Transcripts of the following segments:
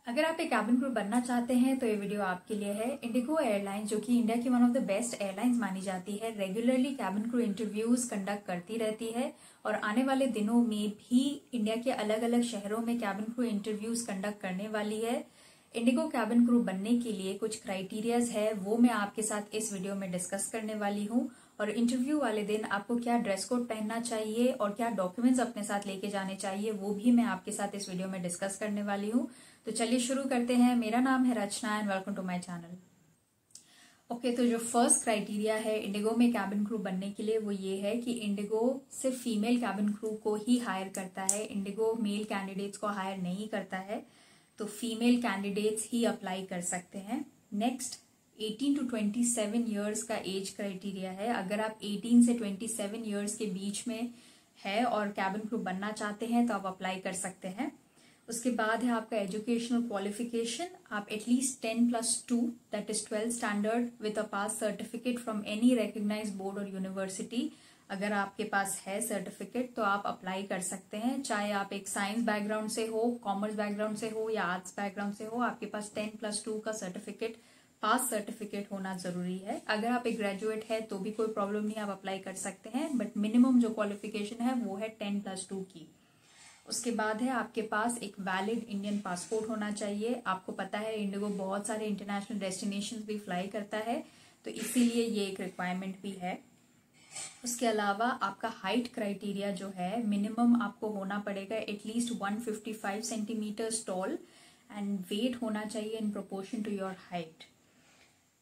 अगर आप एक कैबिन क्रू बनना चाहते हैं तो ये वीडियो आपके लिए है। इंडिगो एयरलाइंस, जो कि इंडिया की one of the best airlines मानी जाती है, regularly cabin crew interviews conduct करती रहती है और आने वाले दिनों में भी इंडिया के अलग अलग शहरों में कैबिन क्रू इंटरव्यूज कंडक्ट करने वाली है। इंडिगो कैबिन क्रू बनने के लिए कुछ क्राइटेरियाज है, वो मैं आपके साथ इस वीडियो में डिस्कस करने वाली हूँ। और इंटरव्यू वाले दिन आपको क्या ड्रेस कोड पहनना चाहिए और क्या डॉक्यूमेंट्स अपने साथ लेके जाने चाहिए, वो भी मैं आपके साथ इस वीडियो में डिस्कस करने वाली हूँ। तो चलिए शुरू करते हैं। मेरा नाम है Rachna and welcome to my channel. Okay, तो जो फर्स्ट क्राइटेरिया है इंडिगो में कैबिन क्रू बनने के लिए वो ये है कि इंडिगो सिर्फ फीमेल कैबिन क्रू को ही हायर करता है। इंडिगो मेल कैंडिडेट्स को हायर नहीं करता है, तो फीमेल कैंडिडेट्स ही अप्लाई कर सकते हैं। नेक्स्ट, 18 to 27 ईयर्स का एज क्राइटेरिया है। अगर आप 18 से 27 ईयर्स के बीच में है और कैबिन क्रू बनना चाहते हैं तो आप अप्लाई कर सकते हैं। उसके बाद है आपका एजुकेशनल क्वालिफिकेशन। आप at least 10+2 that is 12th standard with a pass certificate from any recognised board और यूनिवर्सिटी। अगर आपके पास है सर्टिफिकेट तो आप अप्लाई कर सकते हैं, चाहे आप एक साइंस बैकग्राउंड से हो, कॉमर्स बैकग्राउंड से हो या आर्ट्स बैकग्राउंड से हो। आपके पास 10+2 का सर्टिफिकेट, पास सर्टिफिकेट होना जरूरी है। अगर आप एक ग्रेजुएट है तो भी कोई प्रॉब्लम नहीं, आप अप्लाई कर सकते हैं, बट मिनिमम जो क्वालिफिकेशन है वो है 10+2 की। उसके बाद है आपके पास एक वैलिड इंडियन पासपोर्ट होना चाहिए। आपको पता है इंडिगो बहुत सारे इंटरनेशनल डेस्टिनेशंस भी फ्लाई करता है, तो इसीलिए ये एक रिक्वायरमेंट भी है। उसके अलावा आपका हाइट क्राइटेरिया जो है, मिनिमम आपको होना पड़ेगा at least 155 centimetres tall and weight होना चाहिए in proportion to your height.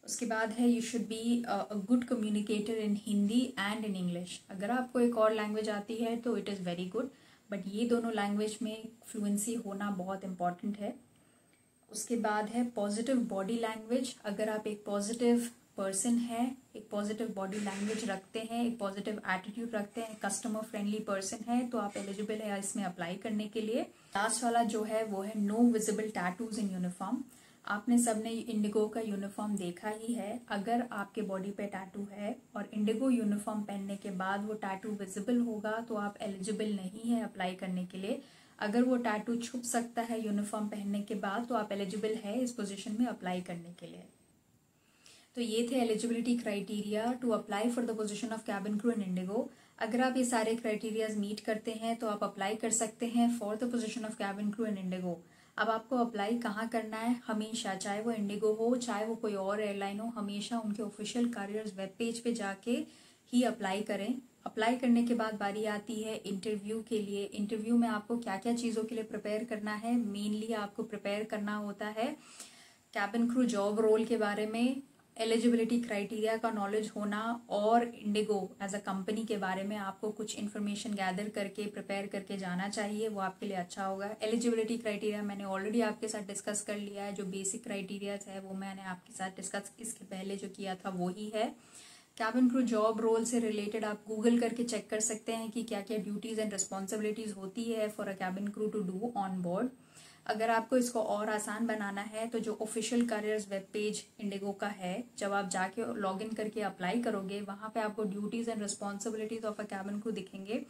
उसके बाद है you should be a good communicator in Hindi and in English. अगर आपको एक और लैंग्वेज आती है तो it is very good, but ये दोनों लैंग्वेज में फ्लुएंसी होना बहुत इम्पॉर्टेंट है। उसके बाद है पॉजिटिव बॉडी लैंग्वेज। अगर आप एक पॉजिटिव पर्सन है, एक पॉजिटिव बॉडी लैंग्वेज रखते हैं, एक पॉजिटिव एटीट्यूड रखते हैं, कस्टमर फ्रेंडली पर्सन है, तो आप एलिजिबल है इसमें अप्लाई करने के लिए। लास्ट वाला जो है वो है no visible tattoos in uniform. आपने सबने इंडिगो का यूनिफॉर्म देखा ही है। अगर आपके बॉडी पे टैटू है और इंडिगो यूनिफॉर्म पहनने के बाद वो टैटू विजिबल होगा तो आप एलिजिबल नहीं है अप्लाई करने के लिए। अगर वो टैटू छुप सकता है यूनिफॉर्म पहनने के बाद तो आप एलिजिबल है इस पोजीशन में अप्लाई करने के लिए। तो ये थे eligibility criteria to apply for the position of cabin crew in IndiGo. अगर आप ये सारे क्राइटेरियाज मीट करते हैं तो आप अप्लाई कर सकते हैं for the position of cabin crew in Indigo. अब आपको अप्लाई कहाँ करना है? हमेशा, चाहे वो इंडिगो हो चाहे वो कोई और एयरलाइन हो, हमेशा उनके ऑफिशियल कैरियर्स वेब पेज पे जाके ही अप्लाई करें। अप्लाई करने के बाद बारी आती है इंटरव्यू के लिए। इंटरव्यू में आपको क्या क्या चीज़ों के लिए प्रिपेयर करना है? मेनली आपको प्रिपेयर करना होता है कैबिन क्रू जॉब रोल के बारे में, एलिजिबिलिटी क्राइटेरिया का नॉलेज होना और इंडिगो एज अ कंपनी के बारे में आपको कुछ इन्फॉर्मेशन गैदर करके प्रिपेयर करके जाना चाहिए, वो आपके लिए अच्छा होगा। एलिजिबिलिटी क्राइटेरिया मैंने ऑलरेडी आपके साथ डिस्कस कर लिया है। जो बेसिक क्राइटेरियाज है वो मैंने आपके साथ डिस्कस इसके पहले जो किया था वो ही है। कैबिन क्रू जॉब रोल से रिलेटेड आप गूगल करके चेक कर सकते हैं कि क्या क्या ड्यूटीज एंड रिस्पॉन्सिबिलिटीज होती है for a cabin crew to do on board. अगर आपको इसको और आसान बनाना है तो जो official careers web page IndiGo का है, जब आप जाके लॉग इन करके अप्लाई करोगे वहां पे आपको duties and responsibilities of a cabin crew दिखेंगे।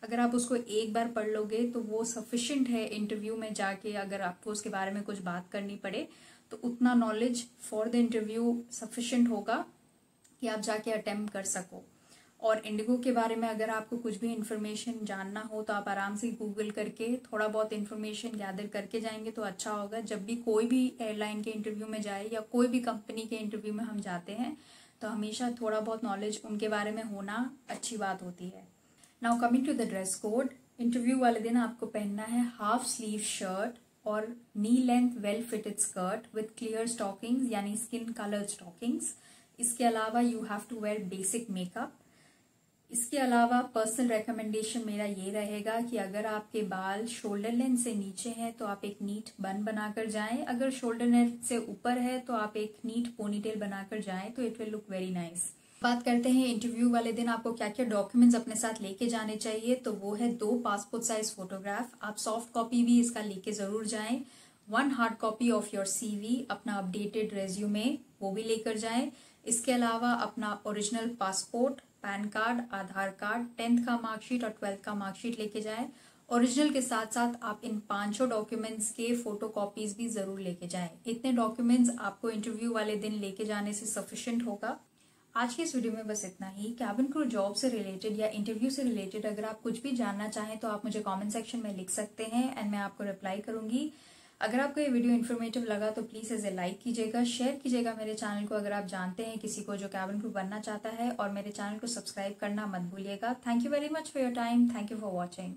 अगर आप उसको एक बार पढ़ लोगे तो वो सफिशिएंट है इंटरव्यू में जाके, अगर आपको उसके बारे में कुछ बात करनी पड़े तो उतना knowledge for the interview sufficient होगा कि आप जाके अटेम्प्ट कर सको। और इंडिगो के बारे में अगर आपको कुछ भी इन्फॉर्मेशन जानना हो तो आप आराम से गूगल करके थोड़ा बहुत इन्फॉर्मेशन गैदर करके जाएंगे तो अच्छा होगा। जब भी कोई भी एयरलाइन के इंटरव्यू में जाए या कोई भी कंपनी के इंटरव्यू में हम जाते हैं तो हमेशा थोड़ा बहुत नॉलेज उनके बारे में होना अच्छी बात होती है। Now coming to the dress code. Interview वाले दिन आपको पहनना है हाफ स्लीव शर्ट और knee length well fitted skirt with clear stockings, यानी स्किन कलर स्टॉकिंग्स। इसके अलावा you have to wear basic makeup. इसके अलावा पर्सनल रिकमेंडेशन मेरा ये रहेगा कि अगर आपके बाल शोल्डर लेंथ से नीचे हैं तो आप एक नीट बन बनाकर जाएं। अगर शोल्डर लेंथ से ऊपर है तो आप एक नीट पोनीटेल बनाकर जाएं, तो it will look very nice. बात करते हैं इंटरव्यू वाले दिन आपको क्या क्या डॉक्यूमेंट्स अपने साथ लेके जाने चाहिए। तो वो है 2 पासपोर्ट साइज फोटोग्राफ, आप सॉफ्ट कॉपी भी इसका लेके जरूर जाएं। 1 hard copy of your CV, अपना अपडेटेड रेज्यूमे वो भी लेकर जाएं। इसके अलावा अपना ओरिजिनल पासपोर्ट, पैन कार्ड, आधार कार्ड, 10th का मार्कशीट और 12th का मार्कशीट लेके जाएं। ओरिजिनल के साथ साथ आप इन 5 डॉक्यूमेंट्स के फोटो कॉपीज भी जरूर लेके जाएं। इतने डॉक्यूमेंट्स आपको इंटरव्यू वाले दिन लेके जाने से सफिशिएंट होगा। आज की इस वीडियो में बस इतना ही। कैबिन क्रू जॉब से रिलेटेड या इंटरव्यू से रिलेटेड अगर आप कुछ भी जानना चाहें तो आप मुझे कमेंट सेक्शन में लिख सकते हैं एंड मैं आपको रिप्लाई करूंगी। अगर आपको ये वीडियो इन्फॉर्मेटिव लगा तो प्लीज इसे लाइक कीजिएगा, शेयर कीजिएगा मेरे चैनल को अगर आप जानते हैं किसी को जो कैबिन क्रू बनना चाहता है, और मेरे चैनल को सब्सक्राइब करना मत भूलिएगा। Thank you very much for your time. Thank you for watching.